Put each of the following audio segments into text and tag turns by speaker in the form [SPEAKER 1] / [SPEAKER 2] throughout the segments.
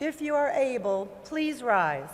[SPEAKER 1] If you are able, please rise.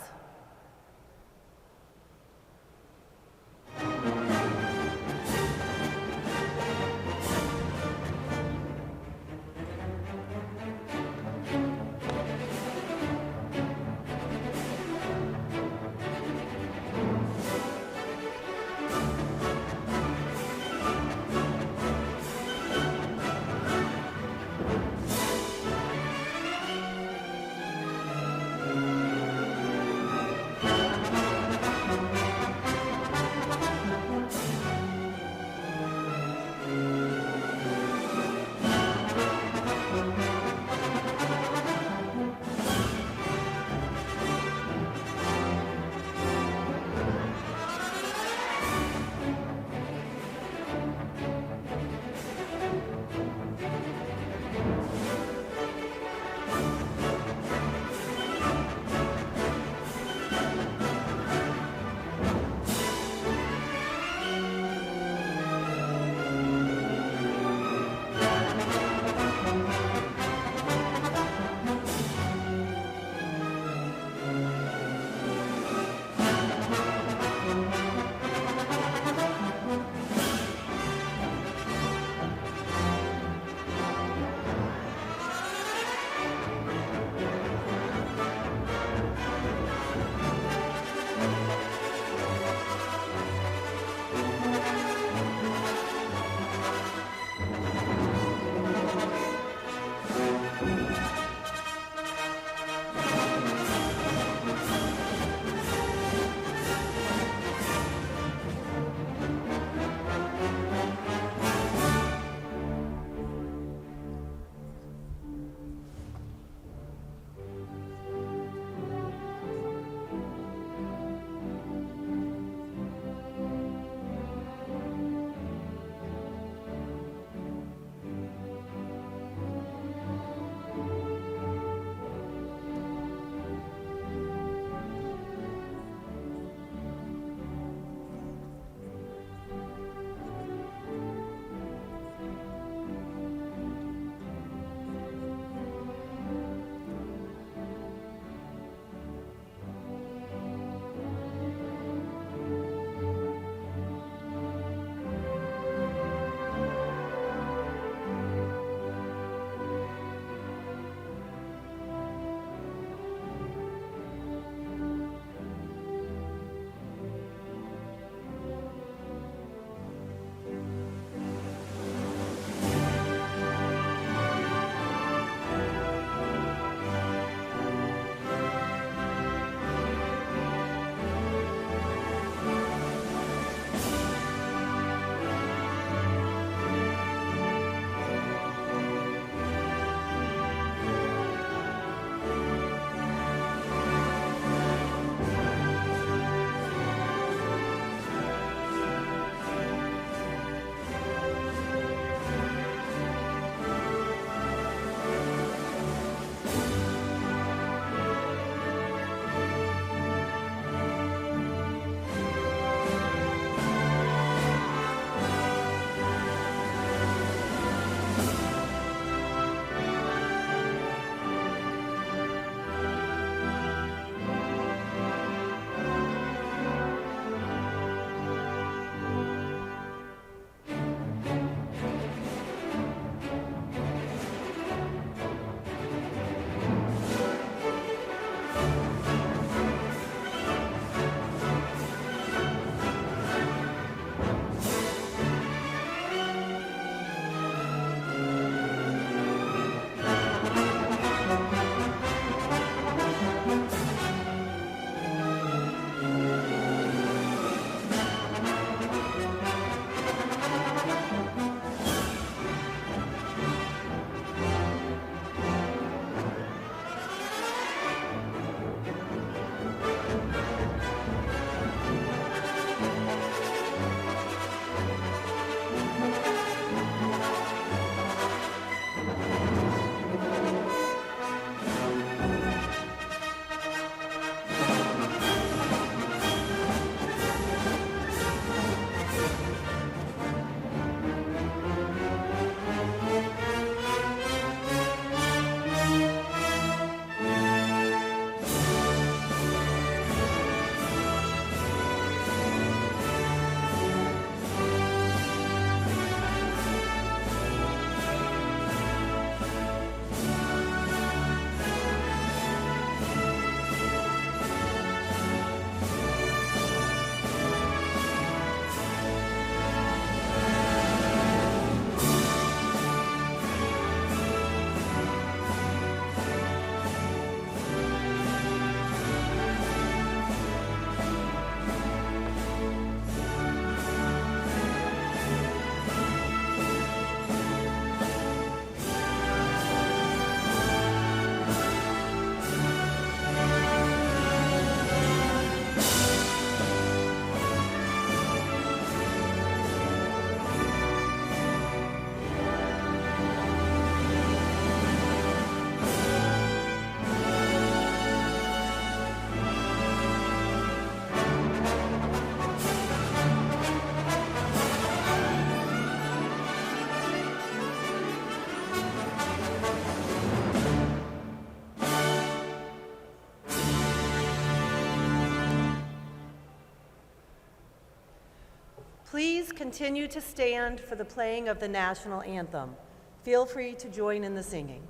[SPEAKER 1] Please continue to stand for the playing of the national anthem. Feel free to join in the singing.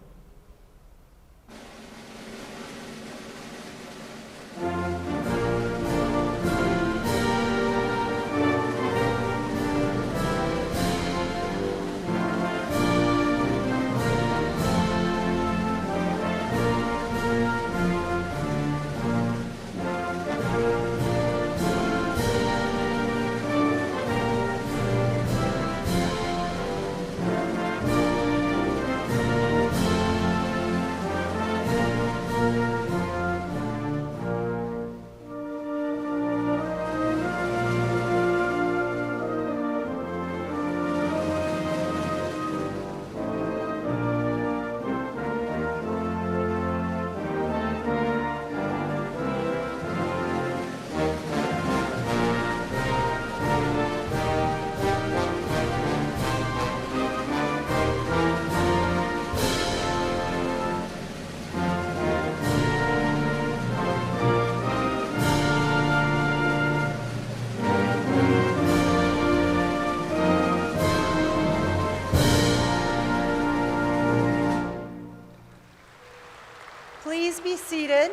[SPEAKER 1] Please be seated.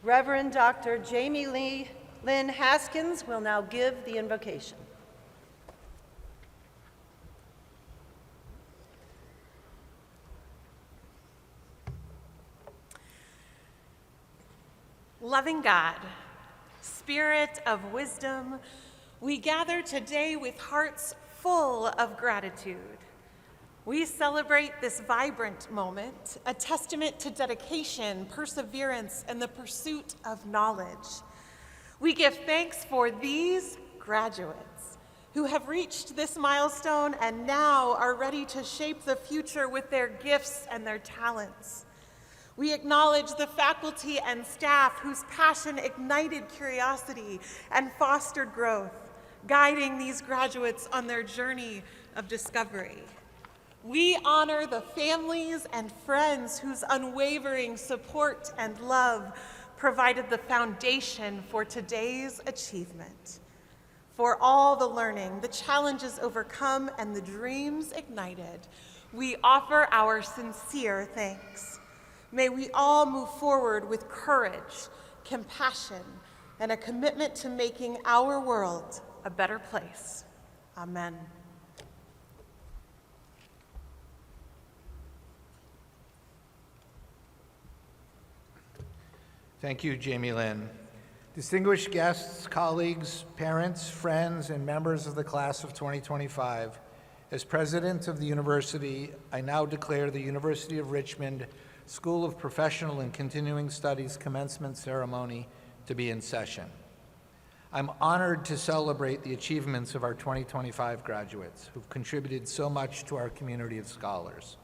[SPEAKER 1] Reverend Dr. Jamie Lynn Haskins will now give the invocation.
[SPEAKER 2] Loving God, Spirit of wisdom, we gather today with hearts full of gratitude. We celebrate this vibrant moment, a testament to dedication, perseverance, and the pursuit of knowledge. We give thanks for these graduates who have reached this milestone and now are ready to shape the future with their gifts and their talents. We acknowledge the faculty and staff whose passion ignited curiosity and fostered growth, guiding these graduates on their journey of discovery. We honor the families and friends whose unwavering support and love provided the foundation for today's achievement. For all the learning, the challenges overcome, and the dreams ignited, we offer our sincere thanks. May we all move forward with courage, compassion, and a commitment to making our world a better place. Amen.
[SPEAKER 3] Thank you, Jamie Lynn. Distinguished guests, colleagues, parents, friends, and members of the class of 2025, as president of the university, I now declare the University of Richmond School of Professional and Continuing Studies commencement ceremony to be in session. I'm honored to celebrate the achievements of our 2025 graduates who've contributed so much to our community of scholars.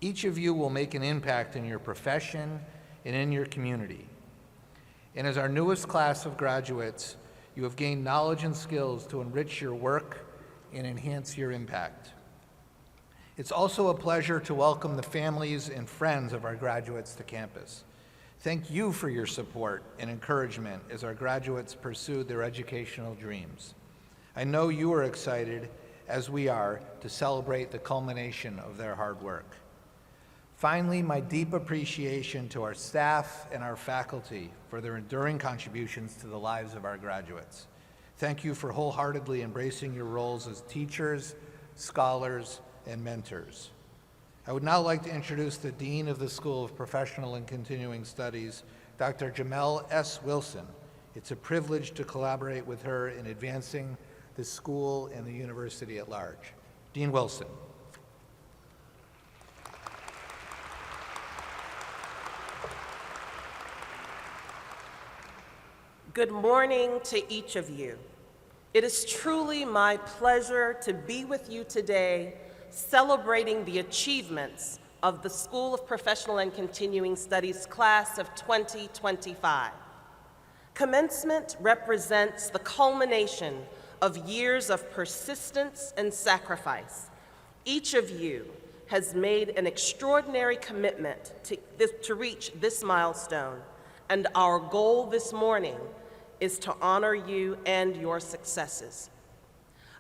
[SPEAKER 3] Each of you will make an impact in your profession and in your community. And as our newest class of graduates, you have gained knowledge and skills to enrich your work and enhance your impact. It's also a pleasure to welcome the families and friends of our graduates to campus. Thank you for your support and encouragement as our graduates pursue their educational dreams. I know you are excited, as we are, to celebrate the culmination of their hard work. Finally, my deep appreciation to our staff and our faculty for their enduring contributions to the lives of our graduates. Thank you for wholeheartedly embracing your roles as teachers, scholars, and mentors. I would now like to introduce the Dean of the School of Professional and Continuing Studies, Dr. Jamel S. Wilson. It's a privilege to collaborate with her in advancing the school and the university at large. Dean Wilson.
[SPEAKER 4] Good morning to each of you. It is truly my pleasure to be with you today, celebrating the achievements of the School of Professional and Continuing Studies class of 2025. Commencement represents the culmination of years of persistence and sacrifice. Each of you has made an extraordinary commitment to reach this milestone, and our goal this morning is to honor you and your successes.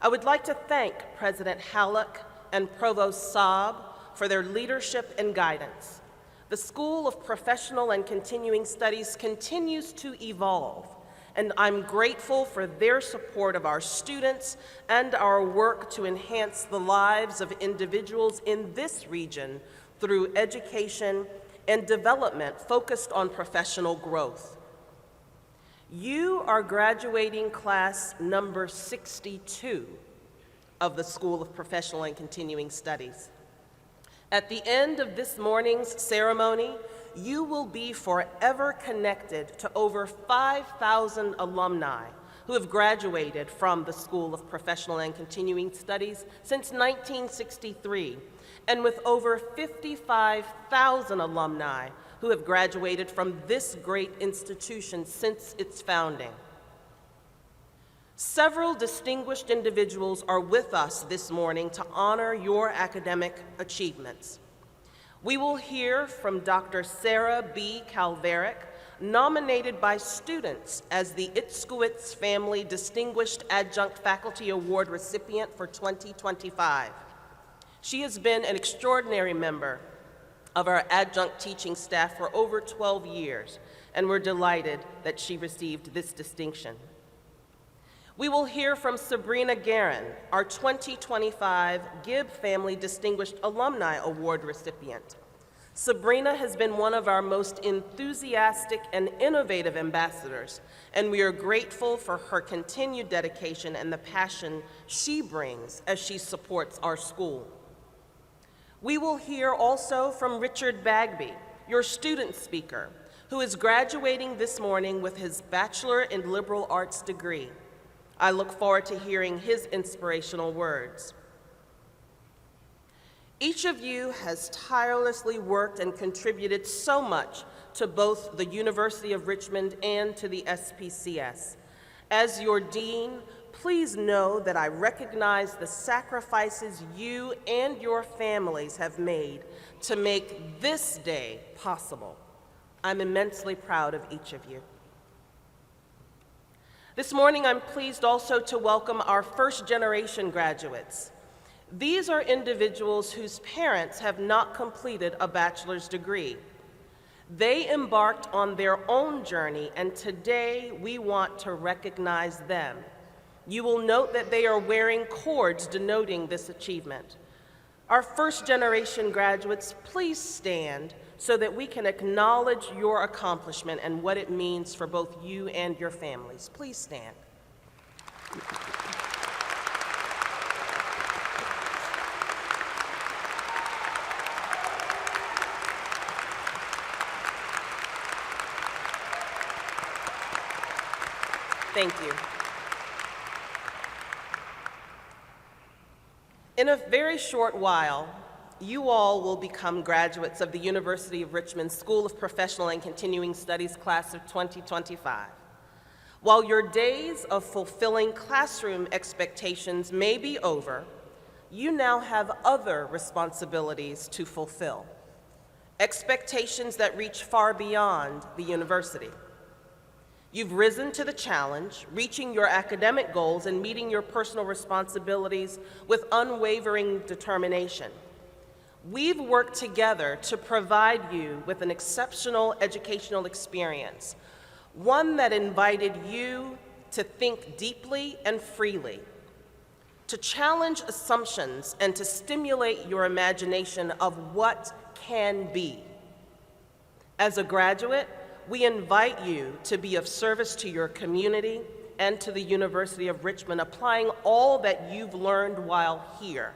[SPEAKER 4] I would like to thank President Halleck and Provost Saab for their leadership and guidance. The School of Professional and Continuing Studies continues to evolve, and I'm grateful for their support of our students and our work to enhance the lives of individuals in this region through education and development focused on professional growth. You are graduating class number 62 of the School of Professional and Continuing Studies. At the end of this morning's ceremony, you will be forever connected to over 5,000 alumni who have graduated from the School of Professional and Continuing Studies since 1963, and with over 55,000 alumni who have graduated from this great institution since its founding. Several distinguished individuals are with us this morning to honor your academic achievements. We will hear from Dr. Sarah B. Calveric, nominated by students as the Itzkowitz Family Distinguished Adjunct Faculty Award recipient for 2025. She has been an extraordinary member of our adjunct teaching staff for over 12 years, and we're delighted that she received this distinction. We will hear from Sabrina Guerin, our 2025 Gibb Family Distinguished Alumni Award recipient. Sabrina has been one of our most enthusiastic and innovative ambassadors, and we are grateful for her continued dedication and the passion she brings as she supports our school. We will hear also from Richard Bagby, your student speaker, who is graduating this morning with his Bachelor in Liberal Arts degree. I look forward to hearing his inspirational words. Each of you has tirelessly worked and contributed so much to both the University of Richmond and to the SPCS. As your dean, please know that I recognize the sacrifices you and your families have made to make this day possible. I'm immensely proud of each of you. This morning, I'm pleased also to welcome our first-generation graduates. These are individuals whose parents have not completed a bachelor's degree. They embarked on their own journey, and today we want to recognize them. You will note that they are wearing cords denoting this achievement. Our first-generation graduates, please stand so that we can acknowledge your accomplishment and what it means for both you and your families. Please stand. Thank you. In a very short while, you all will become graduates of the University of Richmond School of Professional and Continuing Studies class of 2025. While your days of fulfilling classroom expectations may be over, you now have other responsibilities to fulfill, expectations that reach far beyond the university. You've risen to the challenge, reaching your academic goals and meeting your personal responsibilities with unwavering determination. We've worked together to provide you with an exceptional educational experience, one that invited you to think deeply and freely, to challenge assumptions and to stimulate your imagination of what can be. As a graduate, we invite you to be of service to your community and to the University of Richmond, applying all that you've learned while here.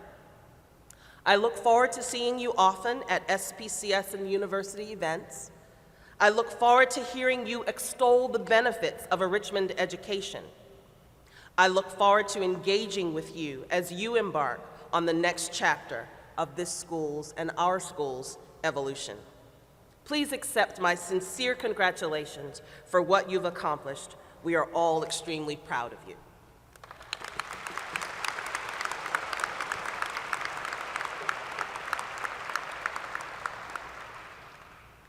[SPEAKER 4] I look forward to seeing you often at SPCS and university events. I look forward to hearing you extol the benefits of a Richmond education. I look forward to engaging with you as you embark on the next chapter of this school's and our school's evolution. Please accept my sincere congratulations for what you've accomplished. We are all extremely proud of you.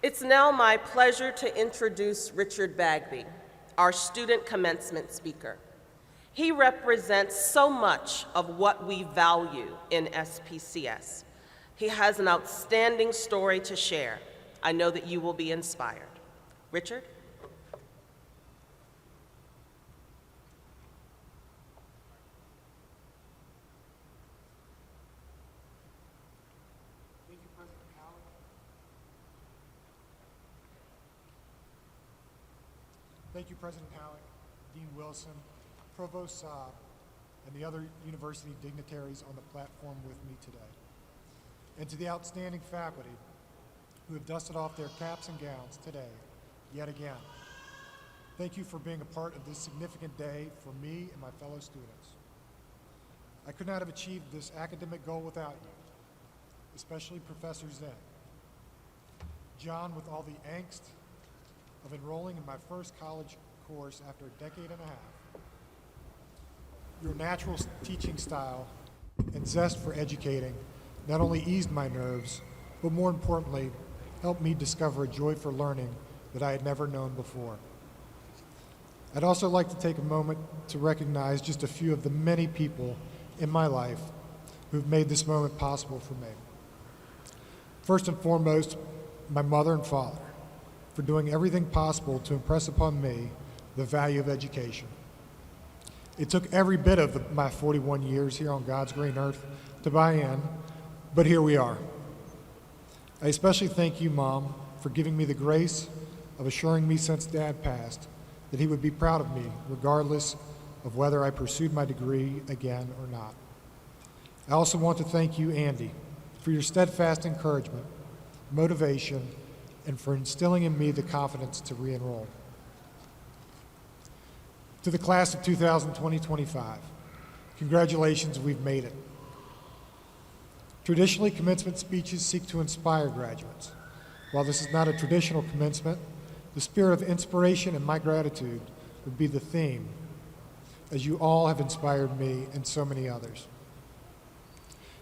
[SPEAKER 4] It's It's now my pleasure to introduce Richard Bagby, our student commencement speaker. He represents so much of what we value in SPCS. He has an outstanding story to share. I know that you will be inspired. Richard?
[SPEAKER 5] Thank you, President Halleck, Dean Wilson, Provost Saab, and the other university dignitaries on the platform with me today. And to the outstanding faculty who have dusted off their caps and gowns today, yet again. Thank you for being a part of this significant day for me and my fellow students. I could not have achieved this academic goal without you, especially Professor Zen. John, with all the angst of enrolling in my first college course after a decade and a half. Your natural teaching style and zest for educating not only eased my nerves, but more importantly, helped me discover a joy for learning that I had never known before. I'd also like to take a moment to recognize just a few of the many people in my life who've made this moment possible for me. First and foremost, my mother and father, for doing everything possible to impress upon me the value of education. It took every bit of my 41 years here on God's green earth to buy in, but here we are. I especially thank you, Mom, for giving me the grace of assuring me since Dad passed that he would be proud of me regardless of whether I pursued my degree again or not. I also want to thank you, Andy, for your steadfast encouragement, motivation, and for instilling in me the confidence to re-enroll. To the class of 2020-25, congratulations, we've made it. Traditionally, commencement speeches seek to inspire graduates. While this is not a traditional commencement, the spirit of inspiration and my gratitude would be the theme, as you all have inspired me and so many others.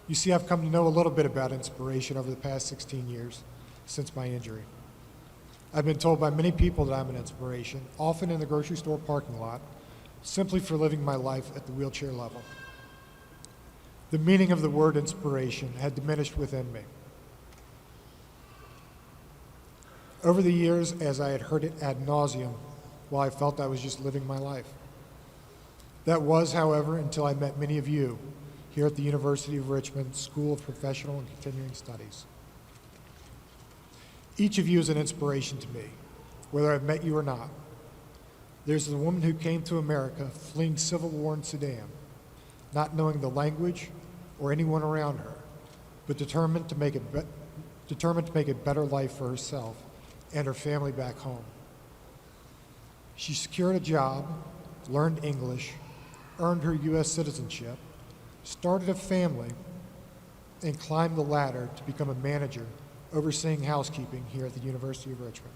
[SPEAKER 5] You see, I've come to know a little bit about inspiration over the past 16 years since my injury. I've been told by many people that I'm an inspiration, often in the grocery store parking lot, simply for living my life at the wheelchair level. The meaning of the word inspiration had diminished within me. Over the years, as I had heard it ad nauseum, while I felt I was just living my life. That was, however, until I met many of you here at the University of Richmond School of Professional and Continuing Studies. Each of you is an inspiration to me, whether I've met you or not. There's a woman who came to America fleeing civil war in Sudan, not knowing the language or anyone around her, but determined to make a better life for herself and her family back home. She secured a job, learned English, earned her U.S. citizenship, started a family, and climbed the ladder to become a manager overseeing housekeeping here at the University of Richmond.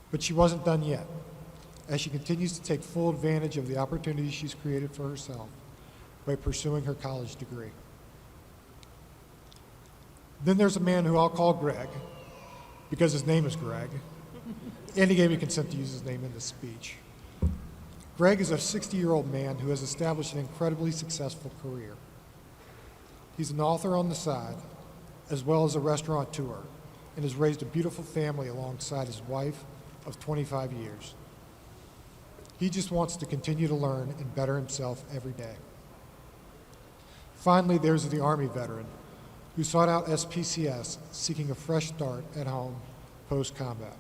[SPEAKER 5] But she wasn't done yet, as she continues to take full advantage of the opportunities she's created for herself by pursuing her college degree. Then there's a man who I'll call Greg, because his name is Greg, and he gave me consent to use his name in this speech. Greg is a 60-year-old man who has established an incredibly successful career. He's an author on the side, as well as a restaurateur, and has raised a beautiful family alongside his wife of 25 years. He just wants to continue to learn and better himself every day. Finally, there's the Army veteran who sought out SPCS seeking a fresh start at home post-combat,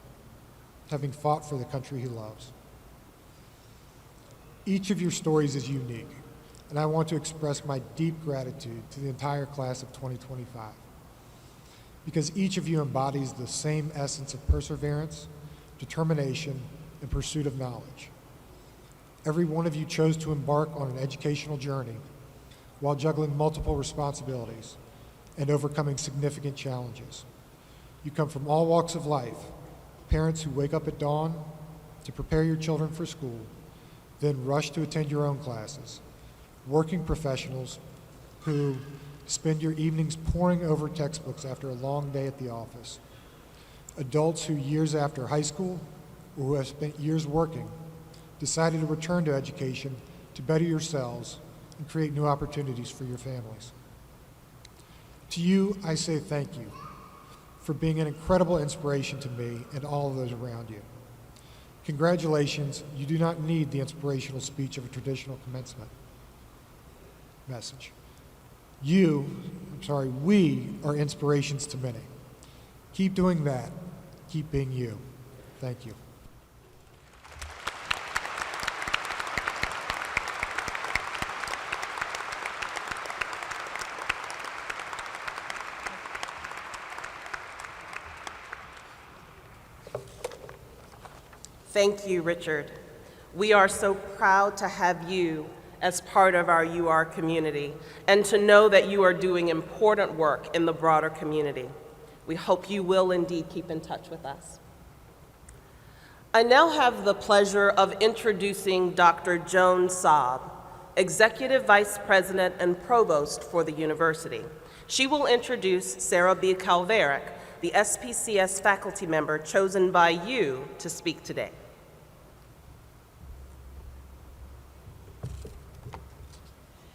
[SPEAKER 5] having fought for the country he loves. Each of your stories is unique, and I want to express my deep gratitude to the entire class of 2025, because each of you embodies the same essence of perseverance, determination, and pursuit of knowledge. Every one of you chose to embark on an educational journey while juggling multiple responsibilities and overcoming significant challenges. You come from all walks of life, parents who wake up at dawn to prepare your children for school, then rush to attend your own classes, working professionals who spend your evenings poring over textbooks after a long day at the office, Adults who years after high school or who have spent years working decided to return to education to better yourselves and create new opportunities for your families. To you, I say thank you for being an incredible inspiration to me and all of those around you. Congratulations, you do not need the inspirational speech of a traditional commencement message. We are inspirations to many. Keep doing that. Keep being you. Thank you.
[SPEAKER 4] Thank you, Richard. We are so proud to have you as part of our UR community and to know that you are doing important work in the broader community. We hope you will indeed keep in touch with us. I now have the pleasure of introducing Dr. Joan Saab, Executive Vice President and Provost for the university. She will introduce Sarah B. Calveric, the SPCS faculty member chosen by you to speak today.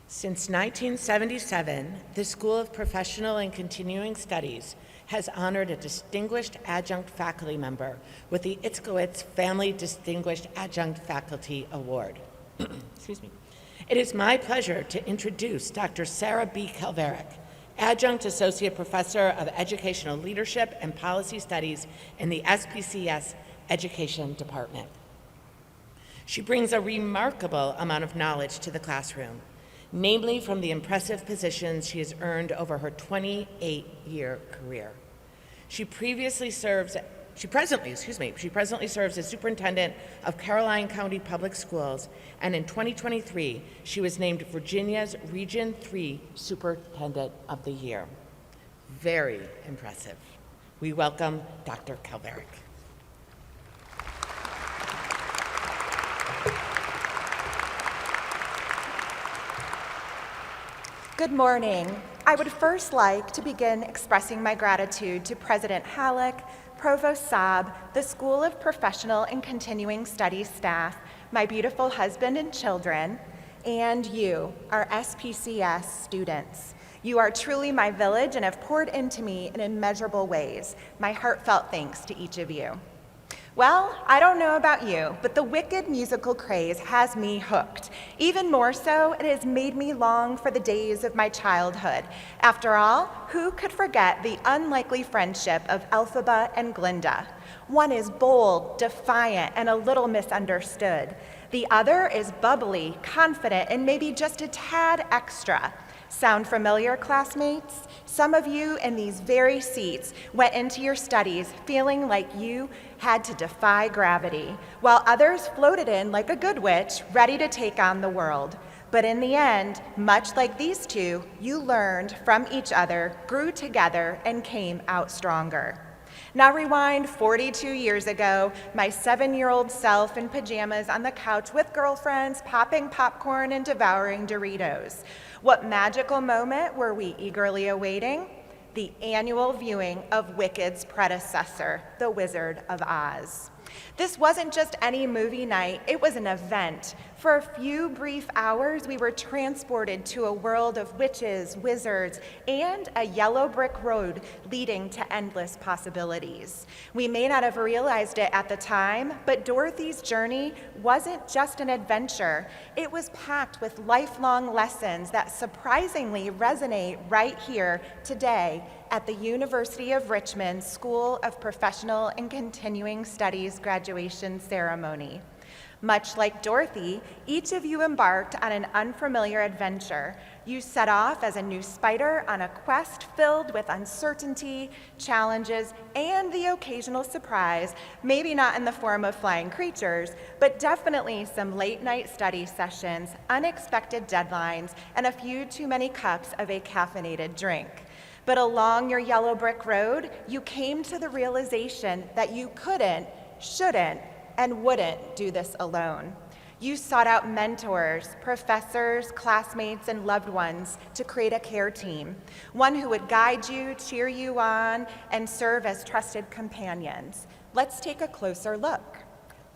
[SPEAKER 6] Since 1977, the School of Professional and Continuing Studies has honored a distinguished adjunct faculty member with the Itzkowitz Family Distinguished Adjunct Faculty Award. Excuse me. It is my pleasure to introduce Dr. Sarah B. Calveric, Adjunct Associate Professor of Educational Leadership and Policy Studies in the SPCS Education Department. She brings a remarkable amount of knowledge to the classroom, namely from the impressive positions she has earned over her 28-year career. She presently serves as Superintendent of Caroline County Public Schools, and in 2023, she was named Virginia's Region 3 Superintendent of the Year. Very impressive. We welcome Dr. Calveric.
[SPEAKER 7] Good morning. I would first like to begin expressing my gratitude to President Halleck, Provost Saab, the School of Professional and Continuing Studies staff, my beautiful husband and children, and you, our SPCS students. You are truly my village and have poured into me in immeasurable ways. My heartfelt thanks to each of you. Well, I don't know about you, but the Wicked musical craze has me hooked. Even more so, it has made me long for the days of my childhood. After all, who could forget the unlikely friendship of Elphaba and Glinda? One is bold, defiant, and a little misunderstood. The other is bubbly, confident, and maybe just a tad extra. Sound familiar, classmates? Some of you in these very seats went into your studies feeling like you had to defy gravity, while others floated in like a good witch, ready to take on the world. But in the end, much like these two, you learned from each other, grew together, and came out stronger. Now rewind 42 years ago, my 7-year-old self in pajamas on the couch with girlfriends, popping popcorn and devouring Doritos. What magical moment were we eagerly awaiting? The annual viewing of Wicked's predecessor, The Wizard of Oz. This wasn't just any movie night, it was an event. For a few brief hours, we were transported to a world of witches, wizards, and a yellow brick road leading to endless possibilities. We may not have realized it at the time, but Dorothy's journey wasn't just an adventure. It was packed with lifelong lessons that surprisingly resonate right here today at the University of Richmond School of Professional and Continuing Studies graduation ceremony. Much like Dorothy, each of you embarked on an unfamiliar adventure. You set off as a new spider on a quest filled with uncertainty, challenges, and the occasional surprise, maybe not in the form of flying creatures, but definitely some late-night study sessions, unexpected deadlines, and a few too many cups of a caffeinated drink. But along your yellow brick road, you came to the realization that you couldn't, shouldn't, and wouldn't do this alone. You sought out mentors, professors, classmates, and loved ones to create a care team, one who would guide you, cheer you on, and serve as trusted companions. Let's take a closer look.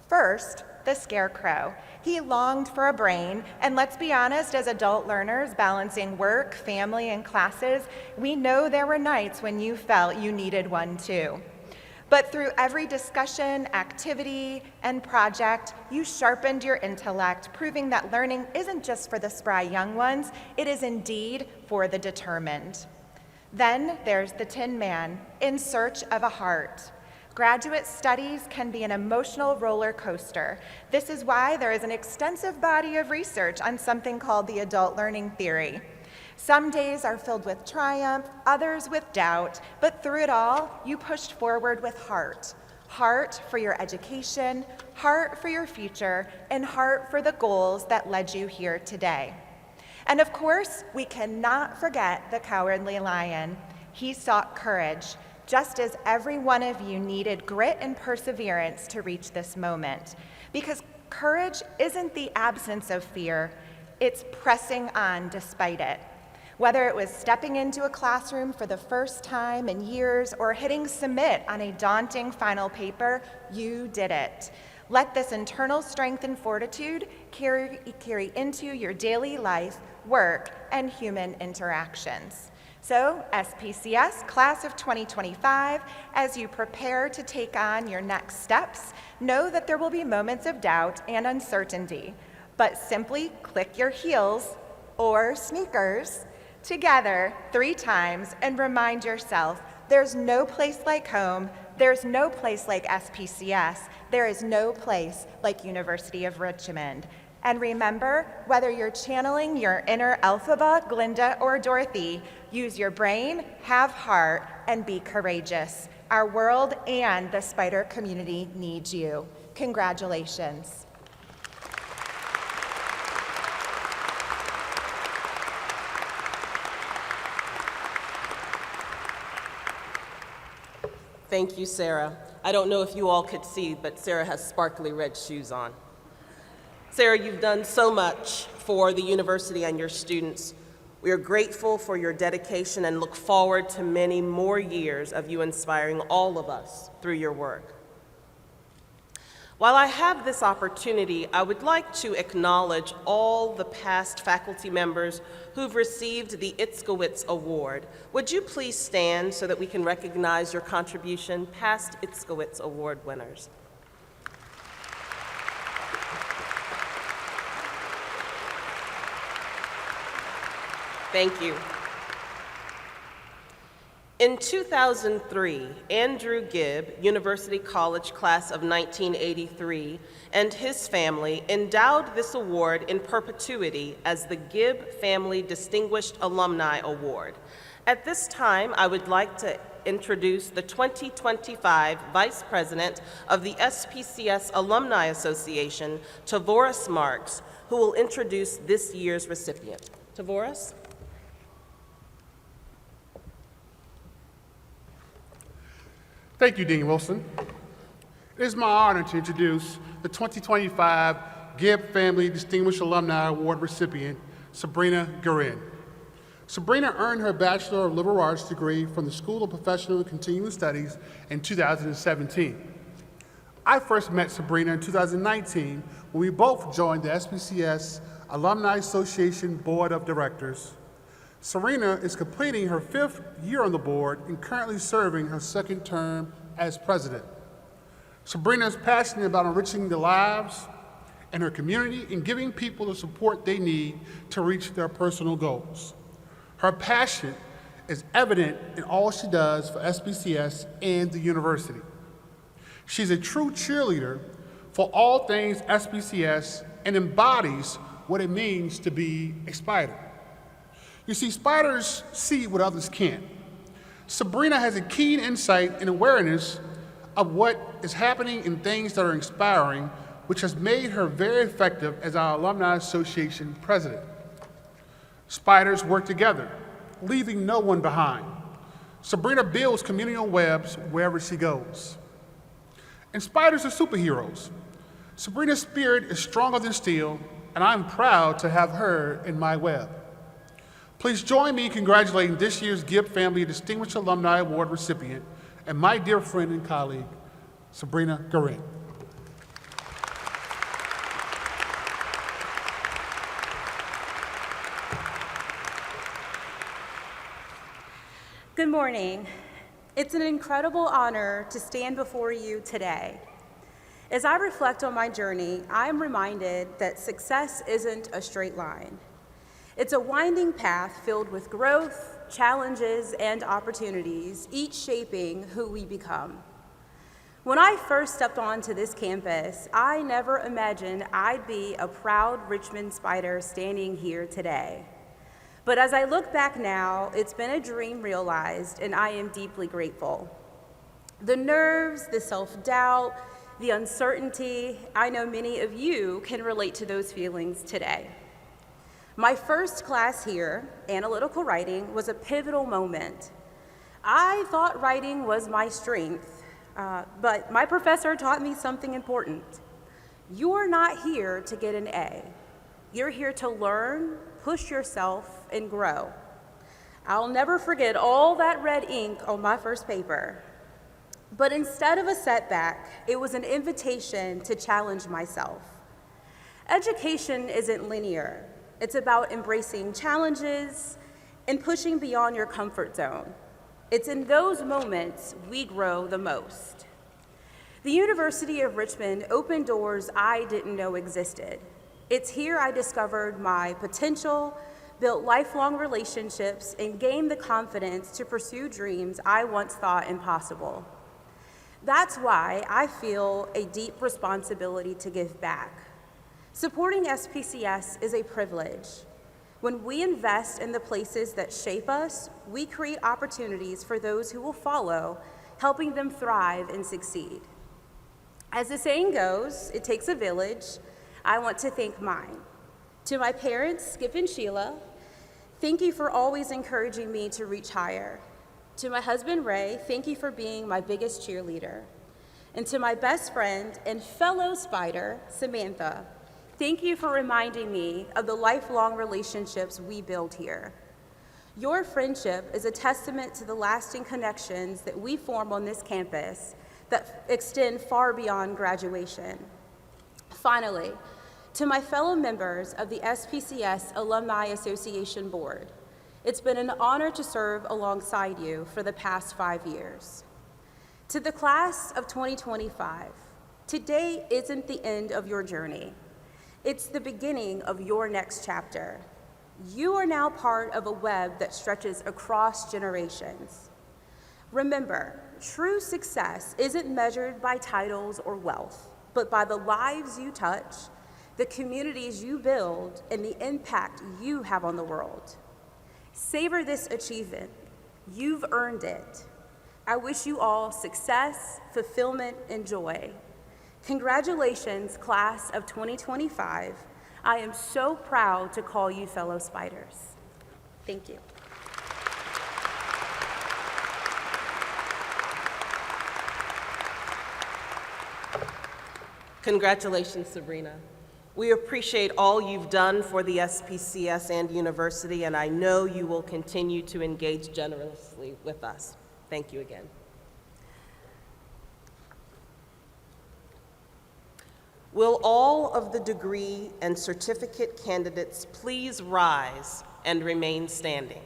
[SPEAKER 7] First, the Scarecrow. He longed for a brain, and let's be honest, as adult learners balancing work, family, and classes, we know there were nights when you felt you needed one too. But through every discussion, activity, and project, you sharpened your intellect, proving that learning isn't just for the spry young ones, it is indeed for the determined. Then there's the Tin Man, in search of a heart. Graduate studies can be an emotional roller coaster. This is why there is an extensive body of research on something called the adult learning theory. Some days are filled with triumph, others with doubt, but through it all, you pushed forward with heart. Heart for your education, heart for your future, and heart for the goals that led you here today. And of course, we cannot forget the Cowardly Lion. He sought courage, just as every one of you needed grit and perseverance to reach this moment. Because courage isn't the absence of fear, it's pressing on despite it. Whether it was stepping into a classroom for the first time in years or hitting submit on a daunting final paper, you did it. Let this internal strength and fortitude carry into your daily life, work, and human interactions. So, SPCS, class of 2025, as you prepare to take on your next steps, know that there will be moments of doubt and uncertainty, but simply click your heels or sneakers together 3 times and remind yourself there's no place like home, there's no place like SPCS, there is no place like University of Richmond. And remember, whether you're channeling your inner Elphaba, Glinda, or Dorothy, use your brain, have heart, and be courageous. Our world and the Spider community needs you. Congratulations.
[SPEAKER 4] Thank you, Sarah. I don't know if you all could see, but Sarah has sparkly red shoes on. Sarah, you've done so much for the university and your students. We are grateful for your dedication and look forward to many more years of you inspiring all of us through your work. While I have this opportunity, I would like to acknowledge all the past faculty members who've received the Itzkowitz Award. Would you please stand so that we can recognize your contribution, past Itzkowitz Award winners? Thank you. In 2003, Andrew Gibb, University College class of 1983, and his family endowed this award in perpetuity as the Gibb Family Distinguished Alumni Award. At this time, I would like to introduce the 2025 Vice President of the SPCS Alumni Association, Tavoris Marks, who will introduce this year's recipient. Tavoris?
[SPEAKER 8] Thank you, Dean Wilson. It is my honor to introduce the 2025 Gibb Family Distinguished Alumni Award recipient, Sabrina Guerin. Sabrina earned her Bachelor of Liberal Arts degree from the School of Professional and Continuing Studies in 2017. I first met Sabrina in 2019 when we both joined the SPCS Alumni Association Board of Directors. Serena is completing her 5th year on the board and currently serving her 2nd term as president. Sabrina is passionate about enriching the lives and her community and giving people the support they need to reach their personal goals. Her passion is evident in all she does for SPCS and the university. She's a true cheerleader for all things SPCS and embodies what it means to be a spider. You see, spiders see what others can't. Sabrina has a keen insight and awareness of what is happening in things that are inspiring, which has made her very effective as our Alumni Association president. Spiders work together, leaving no one behind. Sabrina builds communal webs wherever she goes. And spiders are superheroes. Sabrina's spirit is stronger than steel, and I'm proud to have her in my web. Please join me in congratulating this year's Gibb Family Distinguished Alumni Award recipient and my dear friend and colleague, Sabrina Guerin.
[SPEAKER 9] Good morning. It's an incredible honor to stand before you today. As I reflect on my journey, I am reminded that success isn't a straight line. It's a winding path filled with growth, challenges, and opportunities, each shaping who we become. When I first stepped onto this campus, I never imagined I'd be a proud Richmond Spider standing here today. But as I look back now, it's been a dream realized, and I am deeply grateful. The nerves, the self-doubt, the uncertainty, I know many of you can relate to those feelings today. My first class here, analytical writing, was a pivotal moment. I thought writing was my strength, but my professor taught me something important. You're not here to get an A. You're here to learn, push yourself, and grow. I'll never forget all that red ink on my first paper. But instead of a setback, it was an invitation to challenge myself. Education isn't linear. It's about embracing challenges and pushing beyond your comfort zone. It's in those moments we grow the most. The University of Richmond opened doors I didn't know existed. It's here I discovered my potential, built lifelong relationships, and gained the confidence to pursue dreams I once thought impossible. That's why I feel a deep responsibility to give back. Supporting SPCS is a privilege. When we invest in the places that shape us, we create opportunities for those who will follow, helping them thrive and succeed. As the saying goes, it takes a village. I want to thank mine. To my parents, Skip and Sheila, thank you for always encouraging me to reach higher. To my husband, Ray, thank you for being my biggest cheerleader. And to my best friend and fellow Spider, Samantha, thank you for reminding me of the lifelong relationships we build here. Your friendship is a testament to the lasting connections that we form on this campus that extend far beyond graduation. Finally, to my fellow members of the SPCS Alumni Association Board, it's been an honor to serve alongside you for the past 5 years. To the class of 2025, today isn't the end of your journey. It's the beginning of your next chapter. You are now part of a web that stretches across generations. Remember, true success isn't measured by titles or wealth, but by the lives you touch, the communities you build, and the impact you have on the world. Savor this achievement. You've earned it. I wish you all success, fulfillment, and joy. Congratulations, class of 2025. I am so proud to call you fellow Spiders. Thank you.
[SPEAKER 4] Congratulations, Sabrina. We appreciate all you've done for the SPCS and university, and I know you will continue to engage generously with us. Thank you again. Will all of the degree and certificate candidates please rise and remain standing?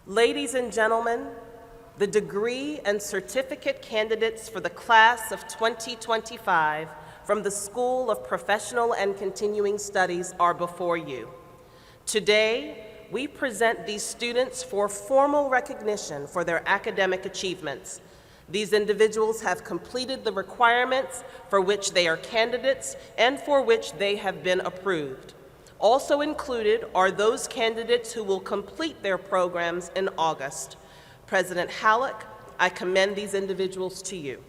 [SPEAKER 4] Ladies and gentlemen, the degree and certificate candidates for the class of 2025 from the School of Professional and Continuing Studies are before you. Today, we present these students for formal recognition for their academic achievements. These individuals have completed the requirements for which they are candidates and for which they have been approved. Also included are those candidates who will complete their programs in August. President Halleck, I commend these individuals to you.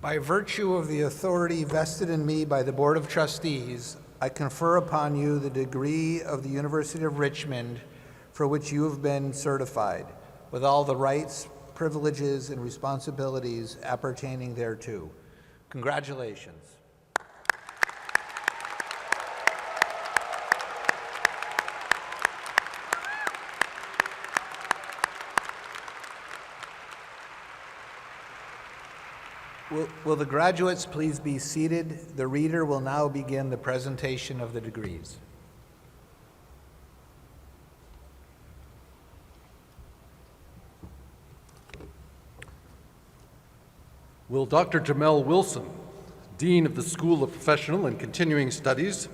[SPEAKER 3] By virtue of the authority vested in me by the Board of Trustees, I confer upon you the degree of the University of Richmond for which you have been certified, with all the rights, privileges, and responsibilities appertaining thereto. Congratulations. Will the graduates please be seated? The reader will now begin the presentation of the degrees.
[SPEAKER 10] Will Dr. Jamel Wilson, Dean of the School of Professional and Continuing Studies,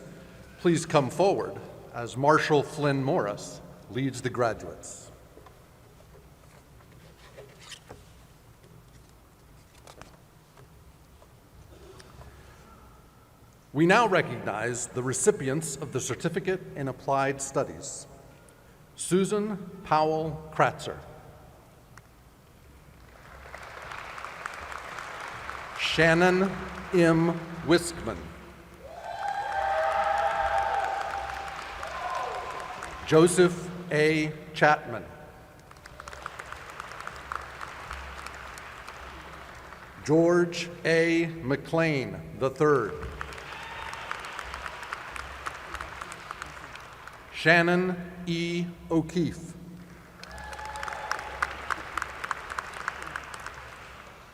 [SPEAKER 10] please come forward as Marshall Flynn Morris leads the graduates. We now recognize the recipients of the Certificate in Applied Studies. Susan Powell Kratzer. Shannon M. Wiskman. Joseph A. Chapman. George A. McLean III. Shannon E. O'Keefe.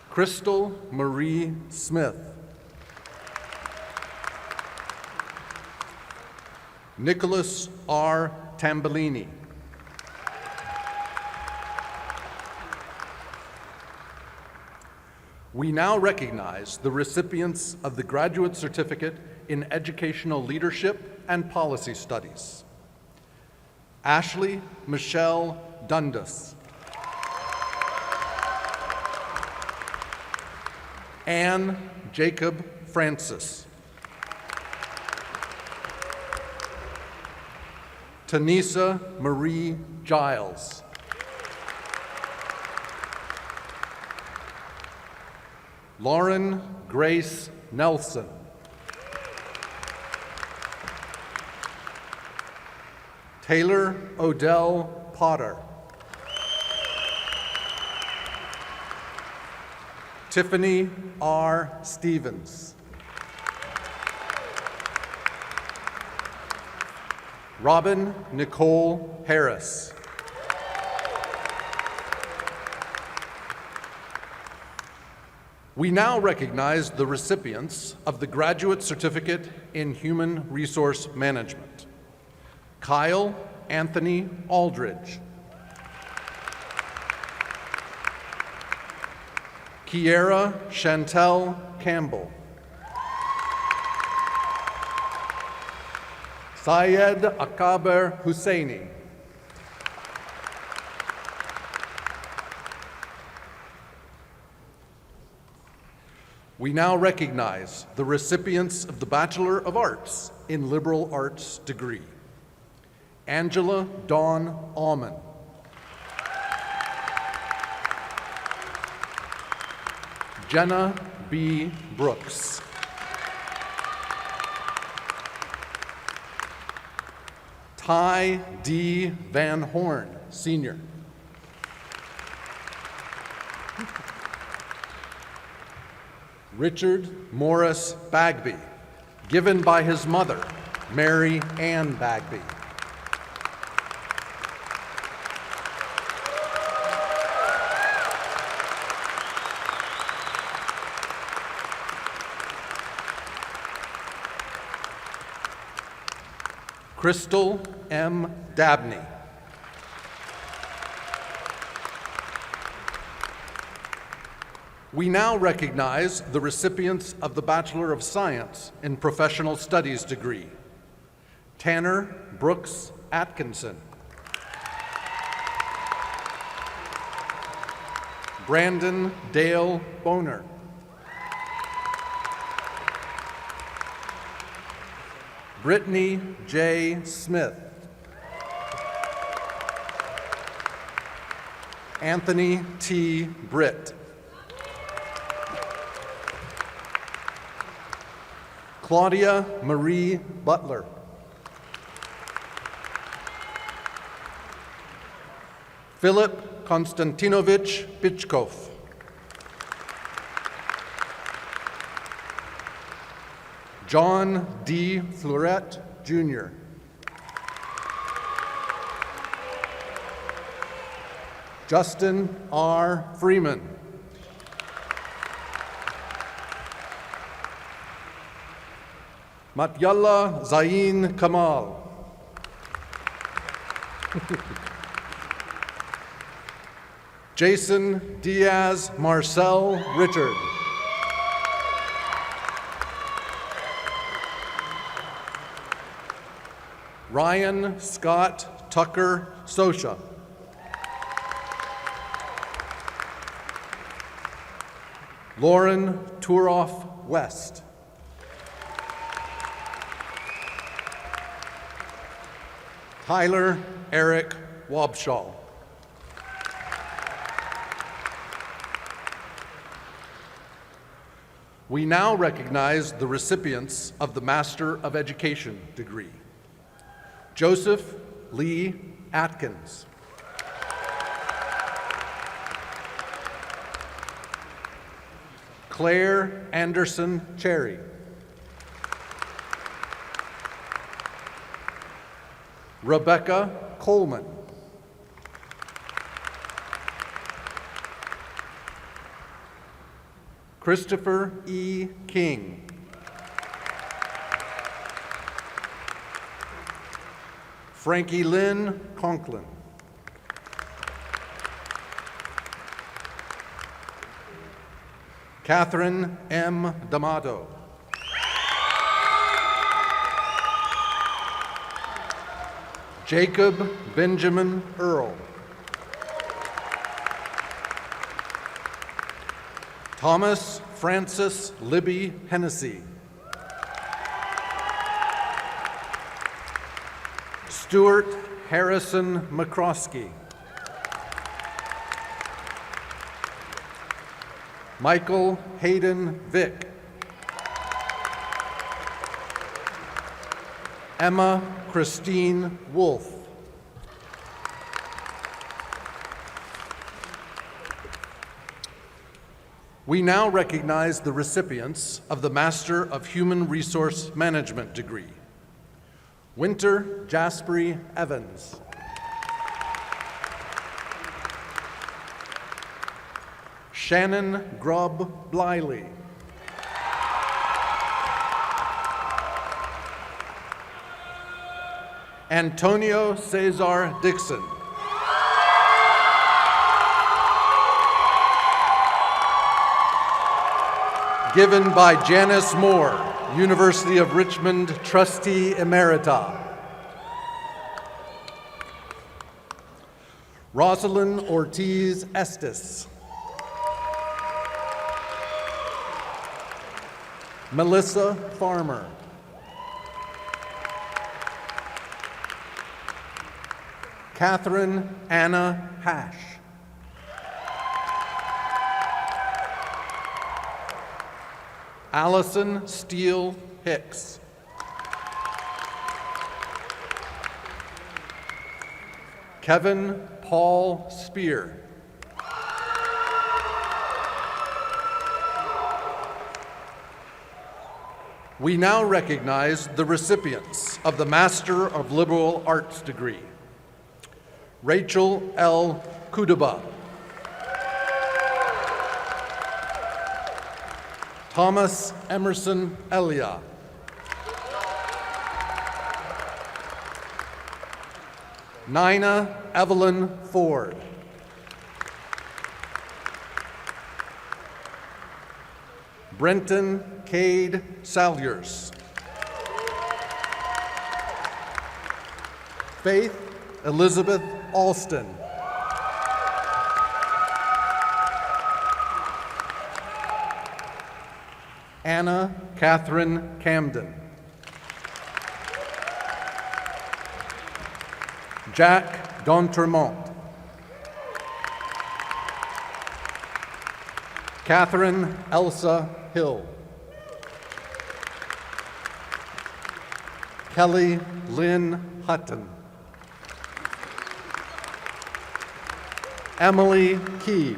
[SPEAKER 10] Crystal Marie Smith. Nicholas R. Tambellini. We now recognize the recipients of the Graduate Certificate in Educational Leadership and Policy Studies. Ashley Michelle Dundas. Anne Jacob Francis. Tanisa Marie Giles. Lauren Grace Nelson. Taylor Odell Potter. Tiffany R. Stevens. Robin Nicole Harris. We now recognize the recipients of the Graduate Certificate in Human Resource Management. Kyle Anthony Aldridge. Kiera Chantel Campbell. Syed Akaber Husseini. We now recognize the recipients of the Bachelor of Arts in Liberal Arts degree. Angela Dawn Allman. Jenna B. Brooks. Ty D. Van Horn, Sr. Richard Morris Bagby, given by his mother, Mary Ann Bagby. Crystal M. Dabney. We now recognize the recipients of the Bachelor of Science in Professional Studies degree. Tanner Brooks Atkinson. Brandon Dale Boner. Brittany J. Smith. Anthony T. Britt. Claudia Marie Butler. Philip Konstantinovich Bichkov. John D. Fleuret, Jr. Justin R. Freeman. Matyallah Zain Kamal. Jason Diaz Marcel Richard. Ryan Scott Tucker Sosha. Lauren Turoff West. Tyler Eric Wabshaw. We now recognize the recipients of the Master of Education degree. Joseph Lee Atkins. Claire Anderson Cherry. Rebecca Coleman. Christopher E. King. Frankie Lynn Conklin. Catherine M. D'Amato. Jacob Benjamin Earl. Thomas Francis Libby Hennessy. Stuart Harrison McCroskey. Michael Hayden Vick. Emma Christine Wolf. We now recognize the recipients of the Master of Human Resource Management degree. Winter Jaspery Evans. Shannon Grubb Bliley. Antonio Cesar Dixon. Given by Janice Moore, University of Richmond Trustee Emerita. Rosalind Ortiz Estes. Melissa Farmer. Catherine Anna Hash. Allison Steele Hicks. Kevin Paul Spear. We now recognize the recipients of the Master of Liberal Arts degree. Rachel L. Kudaba. Thomas Emerson Elia. Nina Evelyn Ford. Brenton Cade Salyers. Faith Elizabeth Alston. Anna Catherine Camden. Jack D'Entremont. Catherine Elsa Hill. Kelly Lynn Hutton. Emily Key.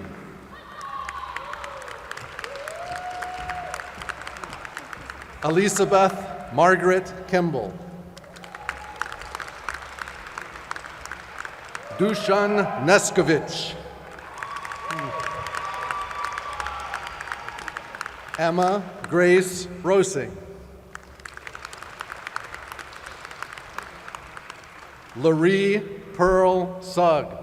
[SPEAKER 10] Elizabeth Margaret Kimball. Dusan Neskovich. Emma Grace Rosing. Laree Pearl Sugg.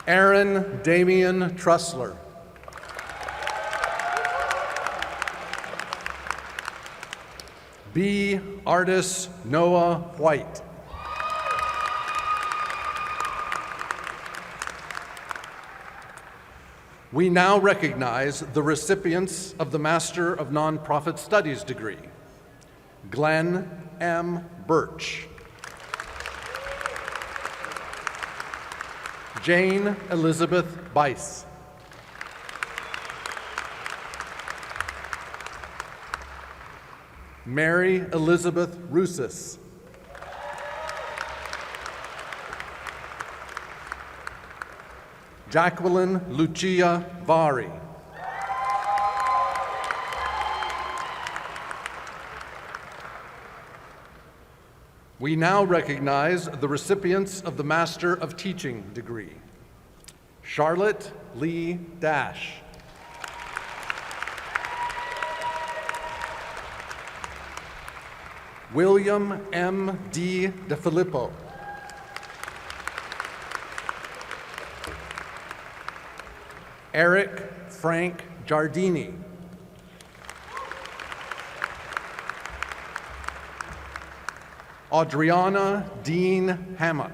[SPEAKER 10] Aaron Damian Trussler. B. Artis Noah White. We now recognize the recipients of the Master of Nonprofit Studies degree. Glenn M. Birch. Jane Elizabeth Bice. Mary Elizabeth Roussis. Jacqueline Lucia Vari. We now recognize the recipients of the Master of Teaching degree. Charlotte Lee Dash. William M. D. DeFilippo. Eric Frank Giardini. Adriana Dean Hammock.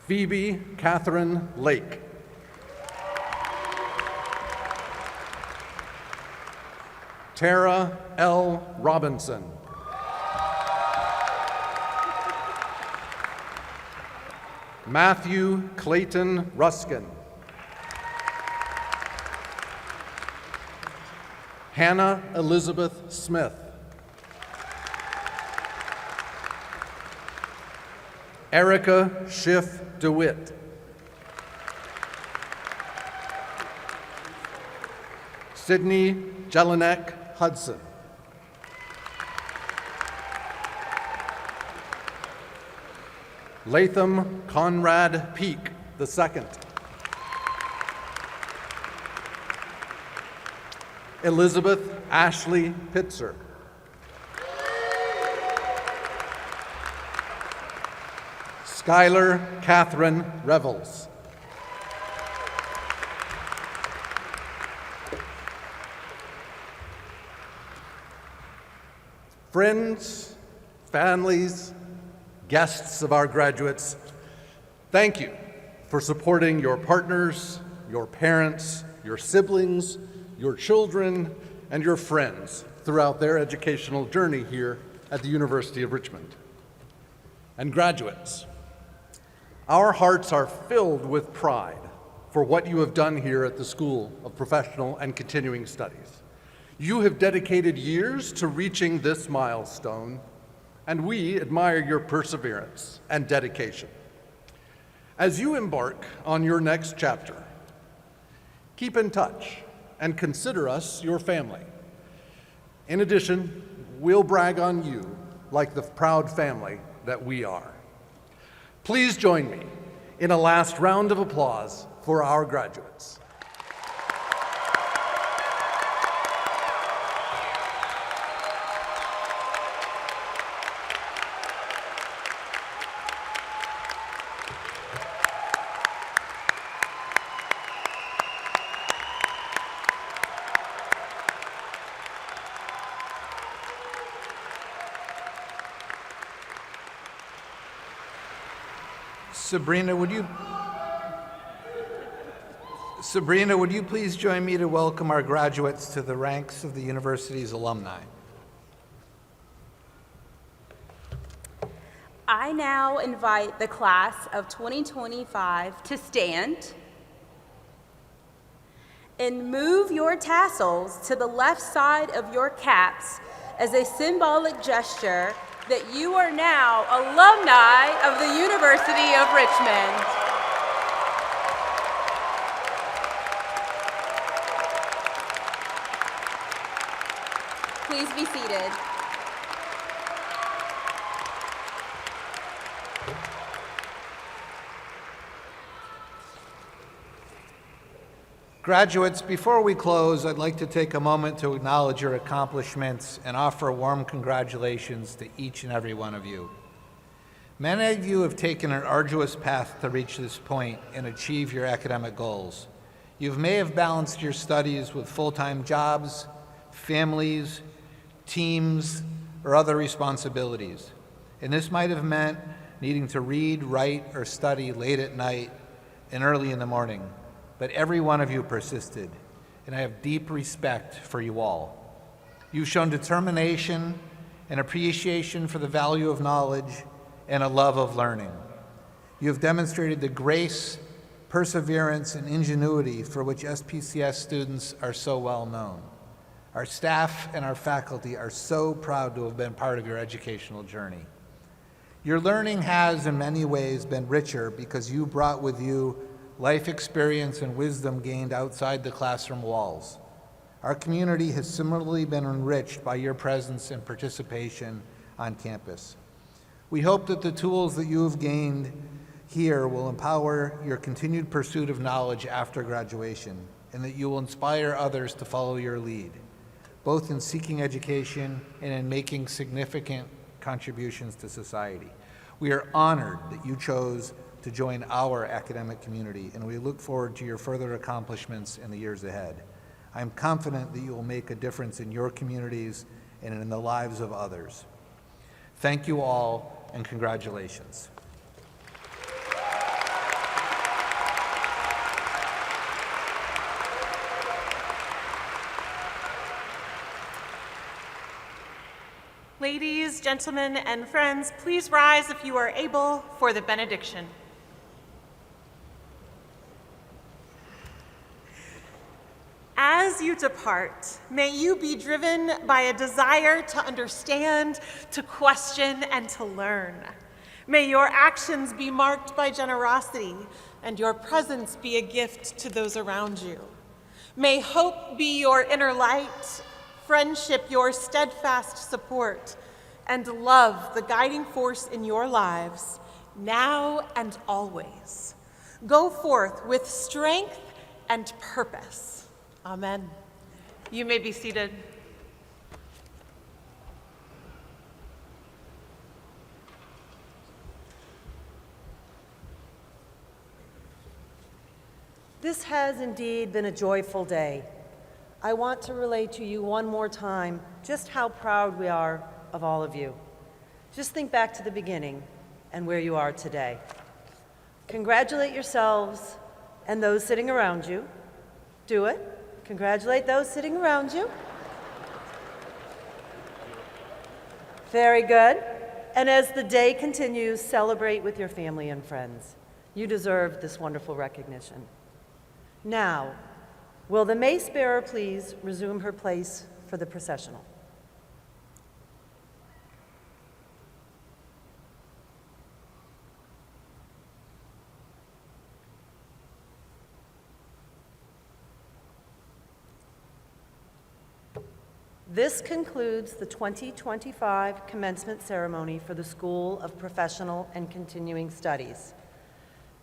[SPEAKER 10] Phoebe Catherine Lake. Tara L. Robinson. Matthew Clayton Ruskin. Hannah Elizabeth Smith. Erica Schiff DeWitt. Sydney Jelinek Hudson. Latham Conrad Peak II. Elizabeth Ashley Pitzer. Skylar Catherine Revels. Friends, families, guests of our graduates, thank you for supporting your partners, your parents, your siblings, your children, and your friends throughout their educational journey here at the University of Richmond. And graduates, our hearts are filled with pride for what you have done here at the School of Professional and Continuing Studies. You have dedicated years to reaching this milestone, and we admire your perseverance and dedication. As you embark on your next chapter, keep in touch and consider us your family. In addition, we'll brag on you like the proud family that we are. Please join me in a last round of applause for our graduates.
[SPEAKER 3] Sabrina, would you please join me to welcome our graduates to the ranks of the university's alumni?
[SPEAKER 9] I now invite the class of 2025 to stand and move your tassels to the left side of your caps as a symbolic gesture that you are now alumni of the University of Richmond. Please be seated.
[SPEAKER 3] Graduates, before we close, I'd like to take a moment to acknowledge your accomplishments and offer warm congratulations to each and every one of you. Many of you have taken an arduous path to reach this point and achieve your academic goals. You may have balanced your studies with full-time jobs, families, teams, or other responsibilities. And this might have meant needing to read, write, or study late at night and early in the morning. But every one of you persisted, and I have deep respect for you all. You've shown determination and appreciation for the value of knowledge and a love of learning. You have demonstrated the grace, perseverance, and ingenuity for which SPCS students are so well known. Our staff and our faculty are so proud to have been part of your educational journey. Your learning has, in many ways, been richer because you brought with you life experience and wisdom gained outside the classroom walls. Our community has similarly been enriched by your presence and participation on campus. We hope that the tools that you have gained here will empower your continued pursuit of knowledge after graduation, and that you will inspire others to follow your lead, both in seeking education and in making significant contributions to society. We are honored that you chose to join our academic community, and we look forward to your further accomplishments in the years ahead. I am confident that you will make a difference in your communities and in the lives of others. Thank you all, and congratulations.
[SPEAKER 2] Ladies, gentlemen, and friends, please rise if you are able for the benediction. As you depart, may you be driven by a desire to understand, to question, and to learn. May your actions be marked by generosity, and your presence be a gift to those around you. May hope be your inner light, friendship your steadfast support, and love the guiding force in your lives, now and always. Go forth with strength and purpose. Amen. You may be seated.
[SPEAKER 1] This has indeed been a joyful day. I want to relate to you one more time just how proud we are of all of you. Just think back to the beginning and where you are today. Congratulate yourselves and those sitting around you. Do it. Congratulate those sitting around you. Very good. And as the day continues, celebrate with your family and friends. You deserve this wonderful recognition. Now, will the mace bearer please resume her place for the processional? This concludes the 2025 commencement ceremony for the School of Professional and Continuing Studies.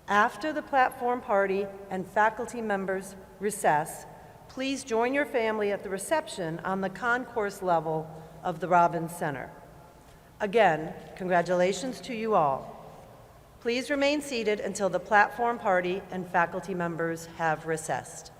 [SPEAKER 1] After the platform party and faculty members recess, please join your family at the reception on the concourse level of the Robbins Center. Again, congratulations to you all. Please remain seated until the platform party and faculty members have recessed.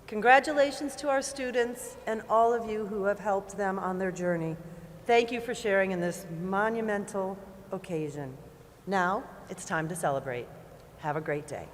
[SPEAKER 1] Congratulations to our students and all of you who have helped them on their journey. Thank you for sharing in this monumental occasion. Now, it's time to celebrate. Have a great day.